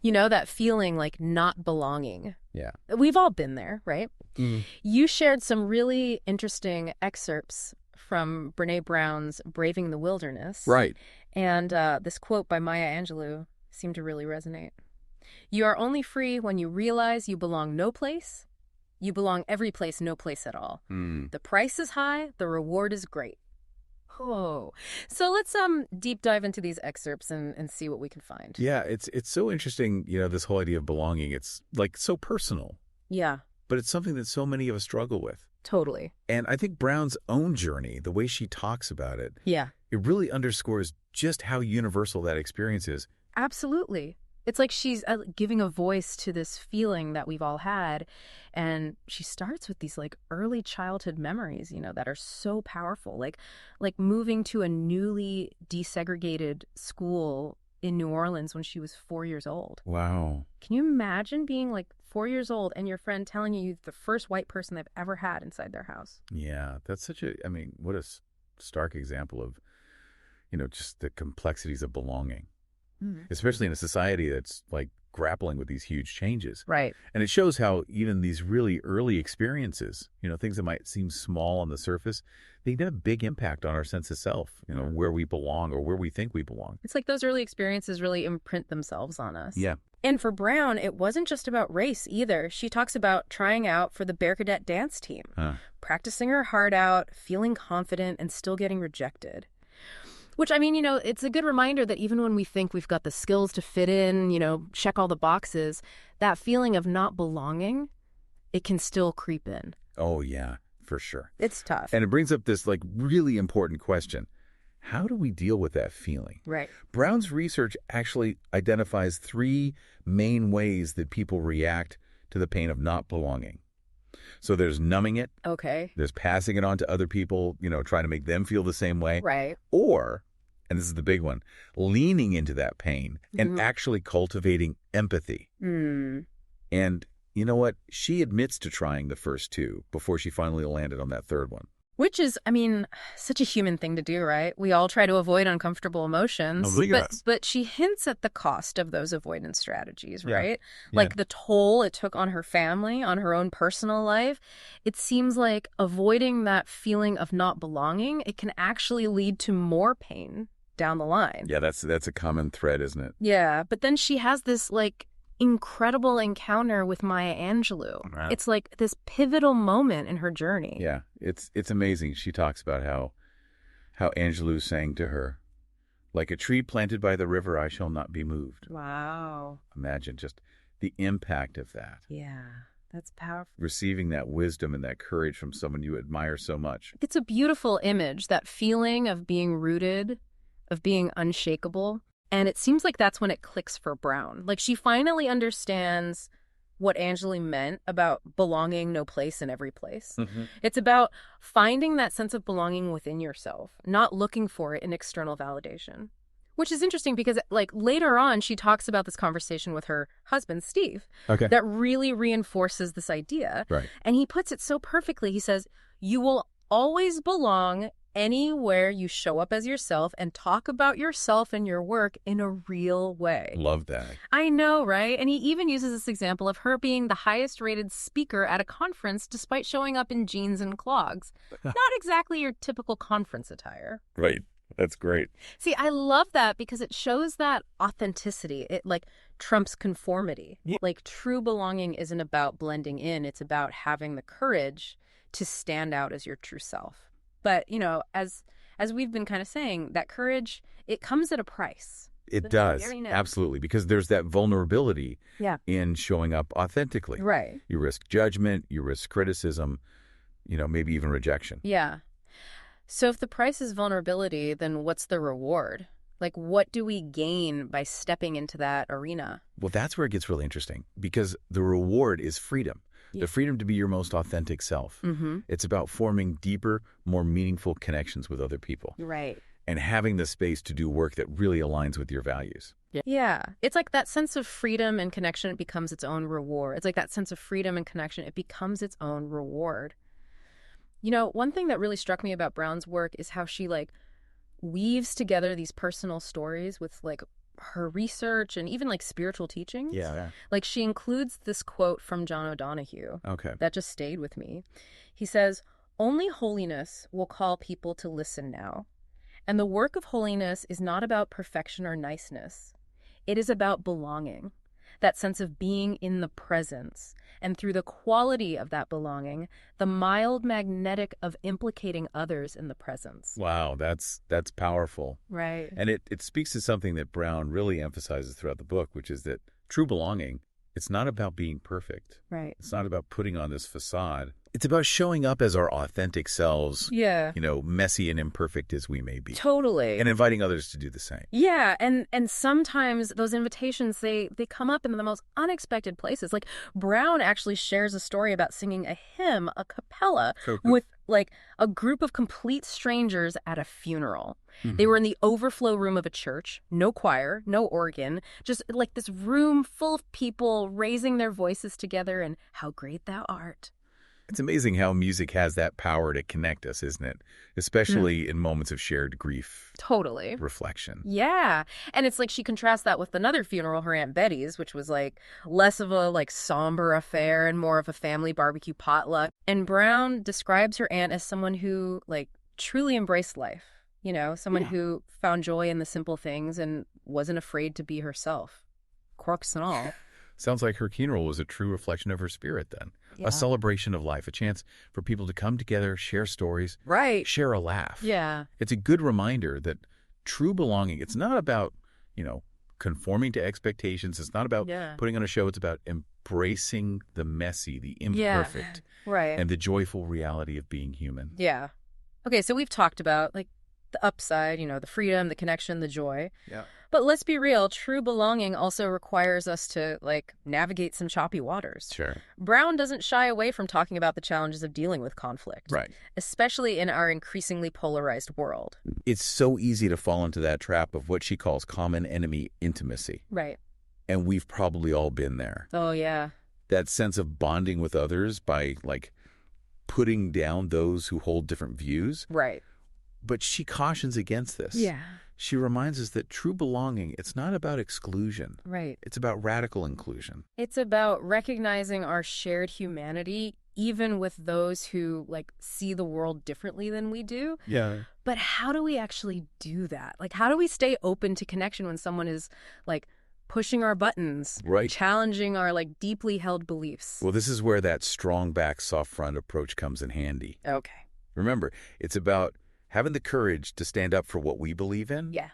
You know, that feeling like not belonging. Yeah. We've all been there, right? Mm. You shared some really interesting excerpts from Brené Brown's Braving the Wilderness. Right. And this quote by Maya Angelou seemed to really resonate. You are only free when you realize you belong no place. You belong every place, no place at all. Mm. The price is high, the reward is great. Oh, so let's deep dive into these excerpts and see what we can find. Yeah, it's so interesting, this whole idea of belonging. It's like so personal, Yeah, but it's something that so many of us struggle with. totally. And I think Brown's own journey, the way she talks about it, Yeah, it really underscores just how universal that experience is. absolutely. It's like she's giving a voice to this feeling that we've all had. And she starts with these like early childhood memories, that are so powerful. Like moving to a newly desegregated school in New Orleans when she was 4 years old. Wow. Can you imagine being like 4 years old and your friend telling you the first white person they've ever had inside their house? Yeah, that's what a stark example of, just the complexities of belonging. Especially in a society that's like grappling with these huge changes. Right. And it shows how even these really early experiences, things that might seem small on the surface, they can have a big impact on our sense of self, where we belong or where we think we belong. It's like those early experiences really imprint themselves on us. Yeah. And for Brown, it wasn't just about race either. She talks about trying out for the Bear Cadet dance team, practicing her heart out, feeling confident, and still getting rejected. Which, it's a good reminder that even when we think we've got the skills to fit in, check all the boxes, that feeling of not belonging, it can still creep in. Oh, yeah, for sure. It's tough. And it brings up this like really important question. How do we deal with that feeling? Right. Brown's research actually identifies 3 main ways that people react to the pain of not belonging. So there's numbing it. Okay. There's passing it on to other people, trying to make them feel the same way. Right. Or, and this is the big one, leaning into that pain and actually cultivating empathy. Mm. And you know what? She admits to trying the first 2 before she finally landed on that 3rd one. Which is, such a human thing to do, right? We all try to avoid uncomfortable emotions. But she hints at the cost of those avoidance strategies, right? Yeah. Like the toll it took on her family, on her own personal life. It seems like avoiding that feeling of not belonging, it can actually lead to more pain down the line. Yeah, that's a common thread, isn't it? Yeah, but then she has this incredible encounter with Maya Angelou. Wow. It's like this pivotal moment in her journey. Yeah, it's amazing. She talks about how Angelou sang to her, "Like a tree planted by the river, I shall not be moved." Wow. Imagine just the impact of that. Yeah, that's powerful. Receiving that wisdom and that courage from someone you admire so much. It's a beautiful image, that feeling of being rooted, of being unshakable. And it seems like that's when it clicks for Brown. Like she finally understands what Angelou meant about belonging no place in every place. Mm-hmm. It's about finding that sense of belonging within yourself, not looking for it in external validation. Which is interesting because later on, she talks about this conversation with her husband, Steve, that really reinforces this idea. Right. And he puts it so perfectly. He says, you will always belong anywhere you show up as yourself and talk about yourself and your work in a real way. Love that. I know, right? And he even uses this example of her being the highest rated speaker at a conference despite showing up in jeans and clogs. Not exactly your typical conference attire. Right. That's great. See, I love that because it shows that authenticity. It trumps conformity. Yeah. True belonging isn't about blending in. It's about having the courage to stand out as your true self. But, as we've been kind of saying, that courage, it comes at a price. It does. Absolutely. Because there's that vulnerability in showing up authentically. Right. You risk judgment, you risk criticism, maybe even rejection. Yeah. So if the price is vulnerability, then what's the reward? What do we gain by stepping into that arena? Well, that's where it gets really interesting because the reward is freedom. The freedom to be your most authentic self. Mm-hmm. It's about forming deeper, more meaningful connections with other people. Right. And having the space to do work that really aligns with your values. Yeah. It's like that sense of freedom and connection, it becomes its own reward. It's like that sense of freedom and connection, it becomes its own reward. One thing that really struck me about Brown's work is how she weaves together these personal stories with her research and even like spiritual teachings. Yeah. Like she includes this quote from John O'Donohue. Okay. That just stayed with me. He says, "Only holiness will call people to listen now. And the work of holiness is not about perfection or niceness. It is about belonging, that sense of being in the presence, and through the quality of that belonging, the mild magnetic of implicating others in the presence." Wow, that's powerful. Right. And it speaks to something that Brown really emphasizes throughout the book, which is that true belonging, it's not about being perfect. Right. It's not about putting on this facade. It's about showing up as our authentic selves, Yeah. messy and imperfect as we may be. Totally. And inviting others to do the same. Yeah, and sometimes those invitations, they come up in the most unexpected places. Like Brown actually shares a story about singing a hymn a cappella with like a group of complete strangers at a funeral. Mm-hmm. They were in the overflow room of a church, no choir, no organ, just like this room full of people raising their voices together and "How great thou art." It's amazing how music has that power to connect us, isn't it? Especially in moments of shared grief. Totally. Reflection. Yeah. And it's like she contrasts that with another funeral, her Aunt Betty's, which was like less of a like somber affair and more of a family barbecue potluck. And Brown describes her aunt as someone who like truly embraced life, someone who found joy in the simple things and wasn't afraid to be herself, quirks and all. Sounds like her funeral was a true reflection of her spirit then. Yeah. A celebration of life, a chance for people to come together, share stories, right? Share a laugh. Yeah. It's a good reminder that true belonging, it's not about, conforming to expectations. It's not about putting on a show. It's about embracing the messy, the imperfect, right, and the joyful reality of being human. Yeah. Okay, so we've talked about like the upside, the freedom, the connection, the joy. Yeah. But let's be real, true belonging also requires us to, like, navigate some choppy waters. Sure. Brown doesn't shy away from talking about the challenges of dealing with conflict. Right. Especially in our increasingly polarized world. It's so easy to fall into that trap of what she calls common enemy intimacy. Right. And we've probably all been there. Oh, yeah. That sense of bonding with others by, like, putting down those who hold different views. Right. But she cautions against this. Yeah. She reminds us that true belonging, it's not about exclusion. Right. It's about radical inclusion. It's about recognizing our shared humanity, even with those who, like, see the world differently than we do. Yeah. But how do we actually do that? Like, how do we stay open to connection when someone is, like, pushing our buttons, right, challenging our, like, deeply held beliefs? Well, this is where that strong back, soft front approach comes in handy. Okay. Remember, it's about having the courage to stand up for what we believe in. Yeah.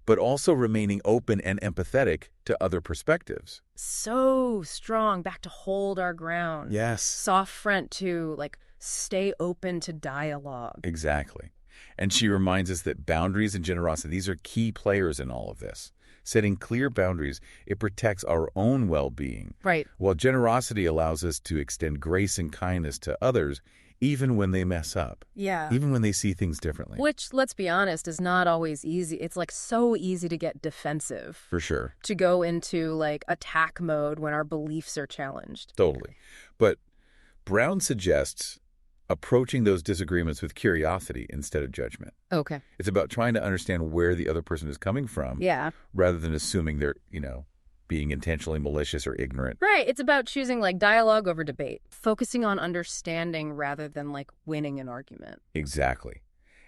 But also remaining open and empathetic to other perspectives. So strong back to hold our ground. Yes. Soft front to, like, stay open to dialogue. Exactly. And she reminds us that boundaries and generosity, these are key players in all of this. Setting clear boundaries, it protects our own well-being. Right. While generosity allows us to extend grace and kindness to others, even when they mess up. Yeah. Even when they see things differently. Which, let's be honest, is not always easy. It's like so easy to get defensive. For sure. To go into like attack mode when our beliefs are challenged. Totally. But Brown suggests approaching those disagreements with curiosity instead of judgment. Okay. It's about trying to understand where the other person is coming from. Yeah. Rather than assuming they're, being intentionally malicious or ignorant. Right. It's about choosing like dialogue over debate, focusing on understanding rather than like winning an argument. Exactly.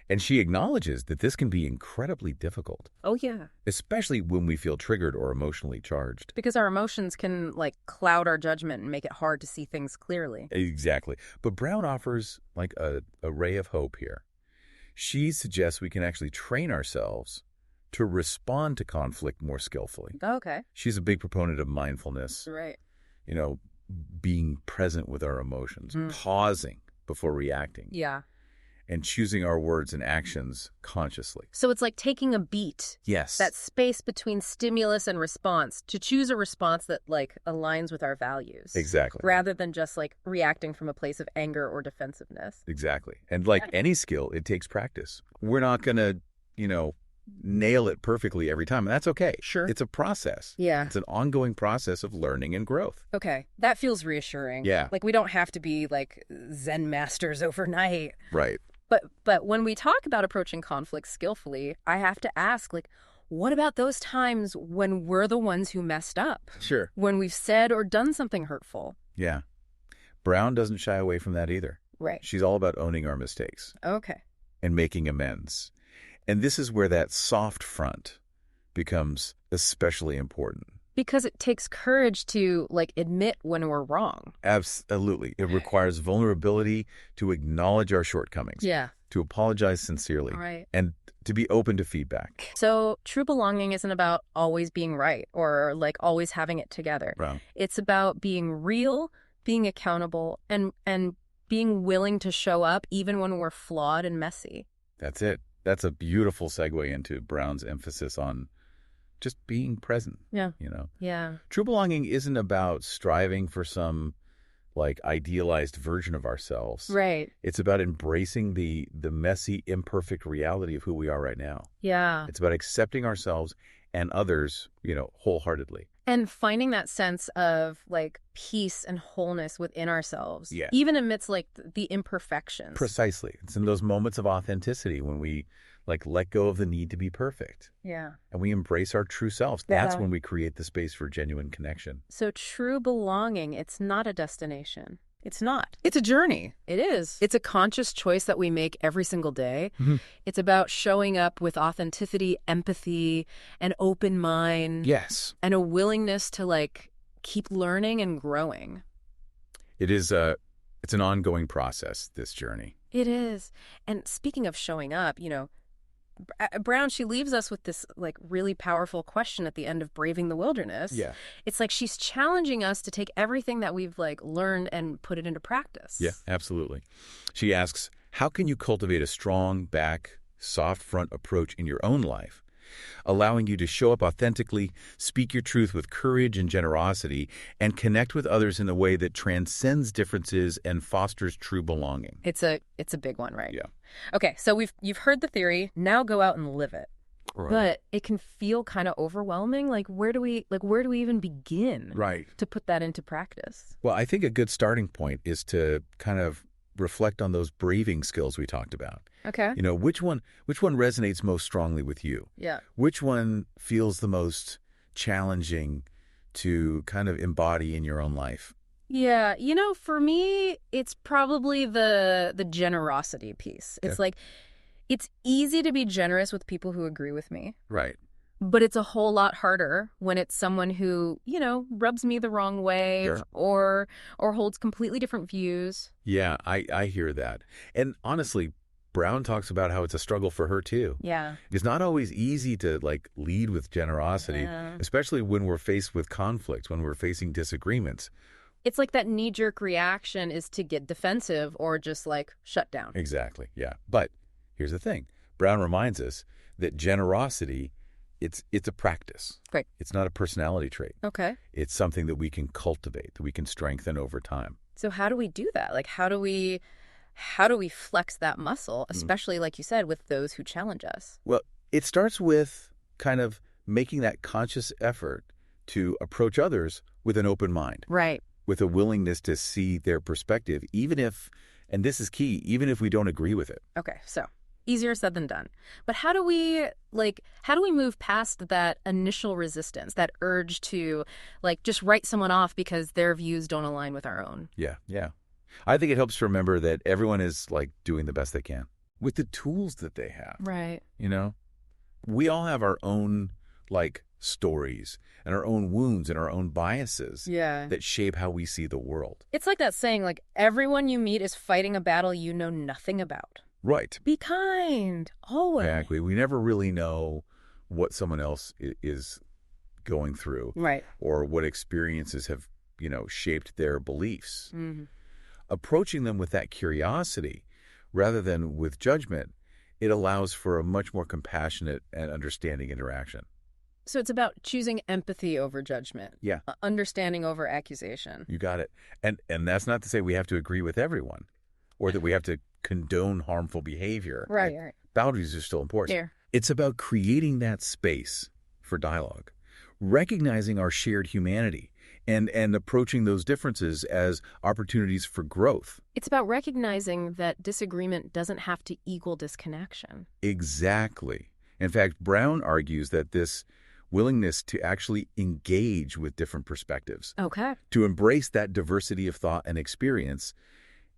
And she acknowledges that this can be incredibly difficult. Oh, yeah. Especially when we feel triggered or emotionally charged. Because our emotions can like cloud our judgment and make it hard to see things clearly. Exactly. But Brown offers like a ray of hope here. She suggests we can actually train ourselves to respond to conflict more skillfully. Okay. She's a big proponent of mindfulness. Right. Being present with our emotions, pausing before reacting. Yeah. And choosing our words and actions consciously. So it's like taking a beat. Yes. That space between stimulus and response to choose a response that like aligns with our values. Exactly. Rather than just like reacting from a place of anger or defensiveness. Exactly. And like any skill, it takes practice. We're not going to, nail it perfectly every time. And that's okay. Sure. It's a process. Yeah. It's an ongoing process of learning and growth. Okay. That feels reassuring. Yeah. Like we don't have to be like Zen masters overnight. Right. But when we talk about approaching conflict skillfully, I have to ask, like, what about those times when we're the ones who messed up? Sure. When we've said or done something hurtful? Yeah. Brown doesn't shy away from that either. Right. She's all about owning our mistakes. Okay. And making amends. And this is where that soft front becomes especially important. Because it takes courage to, admit when we're wrong. Absolutely. It requires vulnerability to acknowledge our shortcomings. Yeah. To apologize sincerely. Right. And to be open to feedback. So true belonging isn't about always being right or, always having it together. Brown. It's about being real, being accountable, and being willing to show up even when we're flawed and messy. That's it. That's a beautiful segue into Brown's emphasis on just being present. Yeah. Yeah. True belonging isn't about striving for some idealized version of ourselves. Right. It's about embracing the messy, imperfect reality of who we are right now. Yeah. It's about accepting ourselves and others, wholeheartedly. And finding that sense of peace and wholeness within ourselves. Yeah. Even amidst the imperfections. Precisely. It's in those moments of authenticity when we let go of the need to be perfect. Yeah. And we embrace our true selves. Yeah. That's when we create the space for genuine connection. So true belonging, it's not a destination. It's not. It's a journey. It is. It's a conscious choice that we make every single day. Mm-hmm. It's about showing up with authenticity, empathy, an open mind. Yes. And a willingness to keep learning and growing. It is it's an ongoing process, this journey. It is. And speaking of showing up, Brown, she leaves us with this really powerful question at the end of Braving the Wilderness. Yeah. It's she's challenging us to take everything that we've learned and put it into practice. Yeah, absolutely. She asks, how can you cultivate a strong back, soft front approach in your own life, allowing you to show up authentically, speak your truth with courage and generosity, and connect with others in a way that transcends differences and fosters true belonging? It's a big one, right? Yeah. Okay, so you've heard the theory. Now go out and live it. Right. But it can feel kind of overwhelming. Where do we even begin? Right. To put that into practice? Well, I think a good starting point is to kind of reflect on those braving skills we talked about. Okay. Which one resonates most strongly with you? Yeah. Which one feels the most challenging to kind of embody in your own life? Yeah, for me, it's probably the generosity piece. It's it's easy to be generous with people who agree with me. Right. But it's a whole lot harder when it's someone who, rubs me the wrong way. Sure. or holds completely different views. Yeah, I hear that. And honestly, Brown talks about how it's a struggle for her too. Yeah. It's not always easy to lead with generosity, especially when we're faced with conflict, when we're facing disagreements. It's that knee-jerk reaction is to get defensive or just shut down. Exactly, yeah. But here's the thing. Brown reminds us that generosity, it's a practice. Right. It's not a personality trait. Okay. It's something that we can cultivate, that we can strengthen over time. So how do we do that? How do we flex that muscle, especially, like you said, with those who challenge us? Well, it starts with kind of making that conscious effort to approach others with an open mind. Right. With a willingness to see their perspective, even if, and this is key, even if we don't agree with it. Okay, so easier said than done. But how do we move past that initial resistance, that urge to just write someone off because their views don't align with our own? Yeah. I think it helps to remember that everyone is doing the best they can with the tools that they have. Right. We all have our own stories and our own wounds and our own biases that shape how we see the world. It's like that saying, everyone you meet is fighting a battle you know nothing about. Right. Be kind, always. Exactly. We never really know what someone else is going through. Right. Or what experiences have, shaped their beliefs. Mm-hmm. Approaching them with that curiosity rather than with judgment, it allows for a much more compassionate and understanding interaction. So it's about choosing empathy over judgment. Yeah. Understanding over accusation. You got it. And that's not to say we have to agree with everyone or that we have to condone harmful behavior. Right. Boundaries are still important. Yeah. It's about creating that space for dialogue, recognizing our shared humanity and approaching those differences as opportunities for growth. It's about recognizing that disagreement doesn't have to equal disconnection. Exactly. In fact, Brown argues that this willingness to actually engage with different perspectives, Okay. to embrace that diversity of thought and experience,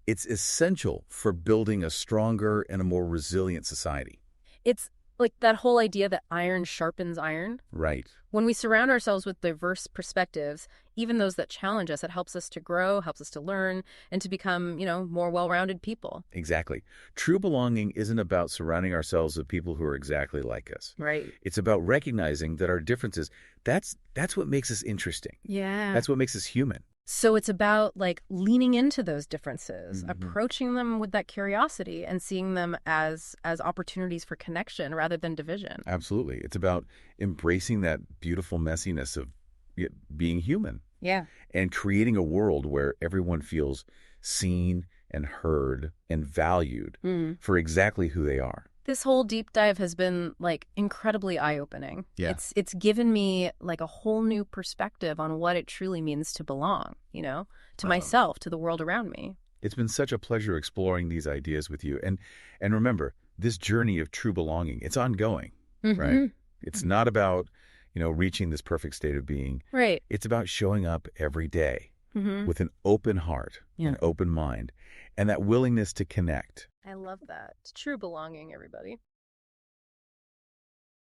it's essential for building a stronger and a more resilient society. It's like that whole idea that iron sharpens iron. Right. When we surround ourselves with diverse perspectives, even those that challenge us, it helps us to grow, helps us to learn, and to become, more well-rounded people. Exactly. True belonging isn't about surrounding ourselves with people who are exactly like us. Right. It's about recognizing that our differences, that's what makes us interesting. Yeah. That's what makes us human. So it's about leaning into those differences, approaching them with that curiosity and seeing them as opportunities for connection rather than division. Absolutely. It's about embracing that beautiful messiness of being human. Yeah. And creating a world where everyone feels seen and heard and valued for exactly who they are. This whole deep dive has been incredibly eye-opening. Yeah. It's given me a whole new perspective on what it truly means to belong, to myself, to the world around me. It's been such a pleasure exploring these ideas with you. And remember, this journey of true belonging, it's ongoing, right? It's not about, reaching this perfect state of being. Right. It's about showing up every day with an open heart, an open mind, and that willingness to connect. I love that. It's true belonging, everybody.